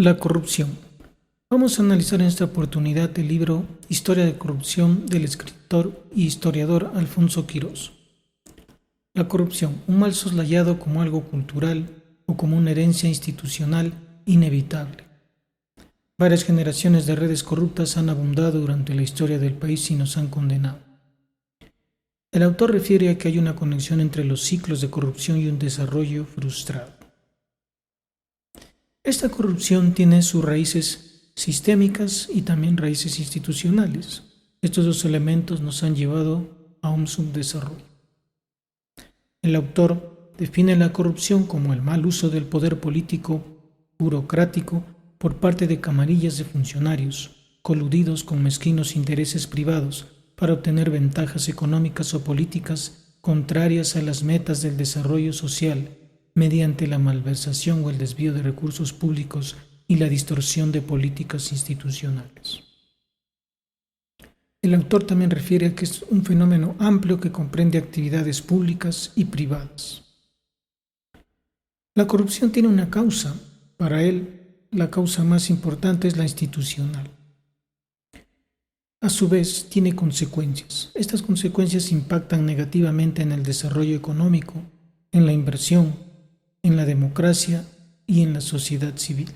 La corrupción. Vamos a analizar en esta oportunidad el libro Historia de corrupción del escritor y historiador Alfonso Quirós. La corrupción, un mal soslayado como algo cultural o como una herencia institucional inevitable. Varias generaciones de redes corruptas han abundado durante la historia del país y nos han condenado. El autor refiere a que hay una conexión entre los ciclos de corrupción y un desarrollo frustrado. Esta corrupción tiene sus raíces sistémicas y también raíces institucionales. Estos dos elementos nos han llevado a un subdesarrollo. El autor define la corrupción como el mal uso del poder político burocrático por parte de camarillas de funcionarios, coludidos con mezquinos intereses privados para obtener ventajas económicas o políticas contrarias a las metas del desarrollo social, mediante la malversación o el desvío de recursos públicos y la distorsión de políticas institucionales. El autor también refiere a que es un fenómeno amplio que comprende actividades públicas y privadas. La corrupción tiene una causa. Para él, la causa más importante es la institucional. A su vez, tiene consecuencias. Estas consecuencias impactan negativamente en el desarrollo económico, en la inversión, en la democracia y en la sociedad civil.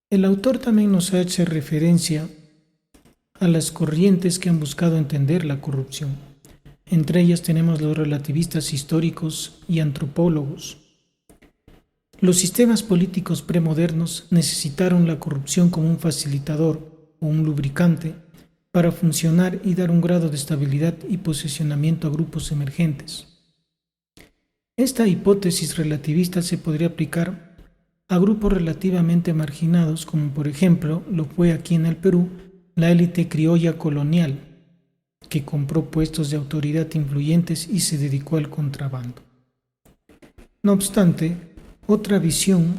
El autor también nos hace referencia a las corrientes que han buscado entender la corrupción. Entre ellas tenemos los relativistas históricos y antropólogos. Los sistemas políticos premodernos necesitaron la corrupción como un facilitador o un lubricante para funcionar y dar un grado de estabilidad y posicionamiento a grupos emergentes. Esta hipótesis relativista se podría aplicar a grupos relativamente marginados, como por ejemplo lo fue aquí en el Perú la élite criolla colonial, que compró puestos de autoridad influyentes y se dedicó al contrabando. No obstante, otra visión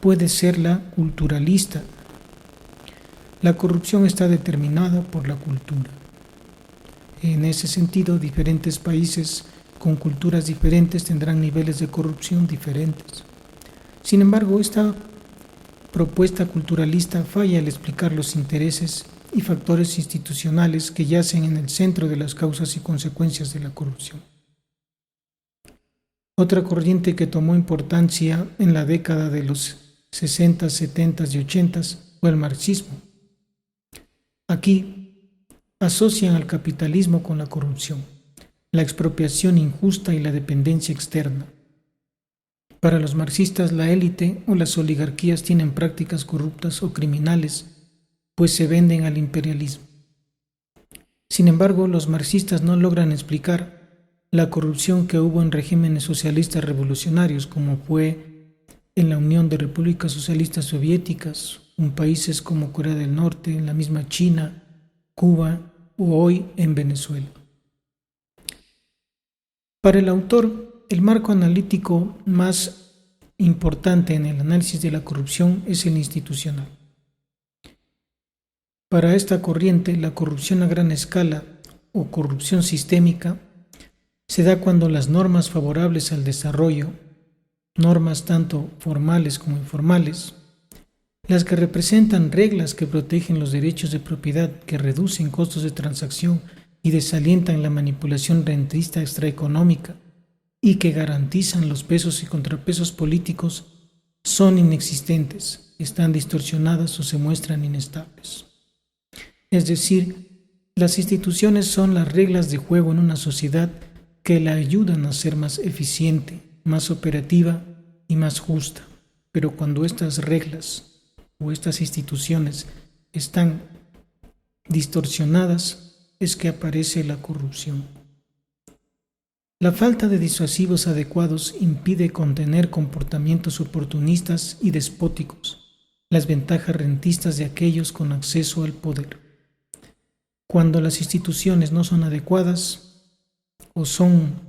puede ser la culturalista. La corrupción está determinada por la cultura. En ese sentido, diferentes países con culturas diferentes tendrán niveles de corrupción diferentes. Sin embargo, esta propuesta culturalista falla al explicar los intereses y factores institucionales que yacen en el centro de las causas y consecuencias de la corrupción. Otra corriente que tomó importancia en la década de los 60, 70 y 80 fue el marxismo. Aquí asocian al capitalismo con la corrupción, la expropiación injusta y la dependencia externa. Para los marxistas, la élite o las oligarquías tienen prácticas corruptas o criminales, pues se venden al imperialismo. Sin embargo, los marxistas no logran explicar la corrupción que hubo en regímenes socialistas revolucionarios, como fue en la Unión de Repúblicas Socialistas Soviéticas, en países como Corea del Norte, en la misma China, Cuba o hoy en Venezuela. Para el autor, el marco analítico más importante en el análisis de la corrupción es el institucional. Para esta corriente, la corrupción a gran escala o corrupción sistémica se da cuando las normas favorables al desarrollo, normas tanto formales como informales, las que representan reglas que protegen los derechos de propiedad, que reducen costos de transacción y desalientan la manipulación rentista extraeconómica y que garantizan los pesos y contrapesos políticos, son inexistentes, están distorsionadas o se muestran inestables. Es decir, las instituciones son las reglas de juego en una sociedad que la ayudan a ser más eficiente, más operativa y más justa. Pero cuando estas reglas o estas instituciones están distorsionadas, es que aparece la corrupción. La falta de disuasivos adecuados impide contener comportamientos oportunistas y despóticos, las ventajas rentistas de aquellos con acceso al poder. Cuando las instituciones no son adecuadas o son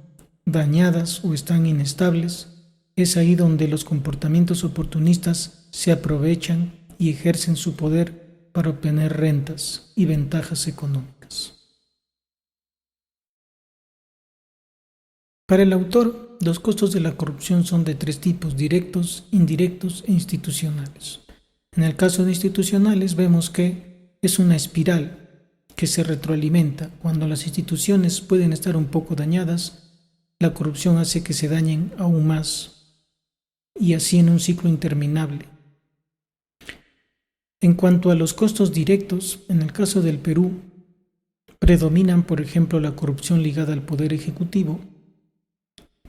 dañadas o están inestables, es ahí donde los comportamientos oportunistas se aprovechan y ejercen su poder para obtener rentas y ventajas económicas. Para el autor, los costos de la corrupción son de tres tipos: directos, indirectos e institucionales. En el caso de institucionales vemos que es una espiral que se retroalimenta. Cuando las instituciones pueden estar un poco dañadas, la corrupción hace que se dañen aún más, y así en un ciclo interminable. En cuanto a los costos directos, en el caso del Perú, predominan, por ejemplo, la corrupción ligada al poder ejecutivo,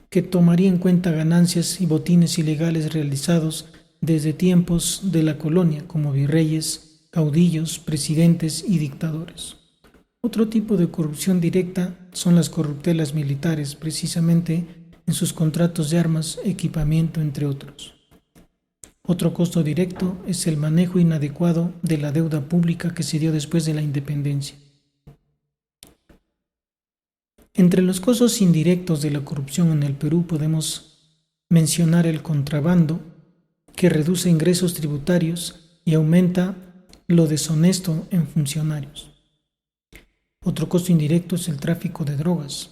que tomaría en cuenta ganancias y botines ilegales realizados desde tiempos de la colonia, como virreyes, caudillos, presidentes y dictadores. Otro tipo de corrupción directa son las corruptelas militares, precisamente en sus contratos de armas, equipamiento, entre otros. Otro costo directo es el manejo inadecuado de la deuda pública que se dio después de la independencia. Entre los costos indirectos de la corrupción en el Perú podemos mencionar el contrabando, que reduce ingresos tributarios y aumenta lo deshonesto en funcionarios. Otro costo indirecto es el tráfico de drogas.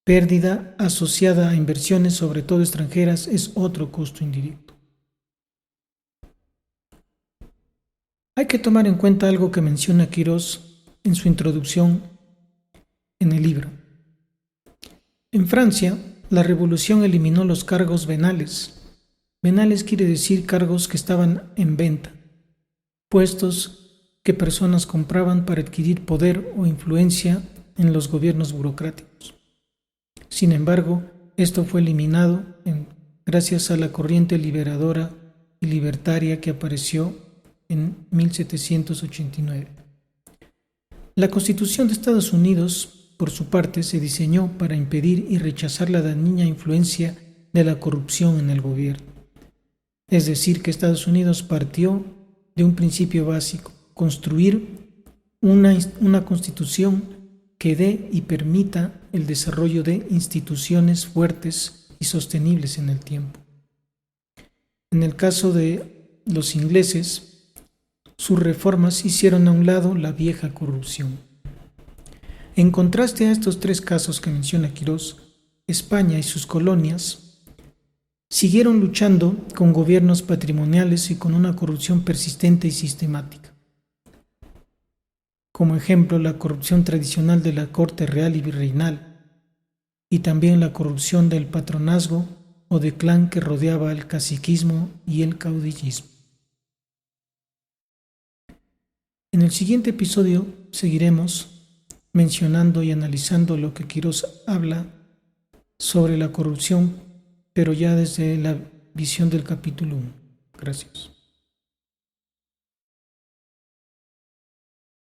Pérdida asociada a inversiones, sobre todo extranjeras, es otro costo indirecto. Hay que tomar en cuenta algo que menciona Quirós en su introducción en el libro. En Francia, la revolución eliminó los cargos venales. Venales quiere decir cargos que estaban en venta, puestos que personas compraban para adquirir poder o influencia en los gobiernos burocráticos. Sin embargo, esto fue eliminado gracias a la corriente liberadora y libertaria que apareció en 1789. La Constitución de Estados Unidos, por su parte, se diseñó para impedir y rechazar la dañina influencia de la corrupción en el gobierno. Es decir, que Estados Unidos partió de un principio básico: construir una constitución que dé y permita el desarrollo de instituciones fuertes y sostenibles en el tiempo. En el caso de los ingleses, sus reformas hicieron a un lado la vieja corrupción. En contraste a estos tres casos que menciona Quirós, España y sus colonias siguieron luchando con gobiernos patrimoniales y con una corrupción persistente y sistemática. Como ejemplo, la corrupción tradicional de la corte real y virreinal, y también la corrupción del patronazgo o de clan que rodeaba al caciquismo y el caudillismo. En el siguiente episodio seguiremos mencionando y analizando lo que Quirós habla sobre la corrupción, pero ya desde la visión del capítulo 1. Gracias.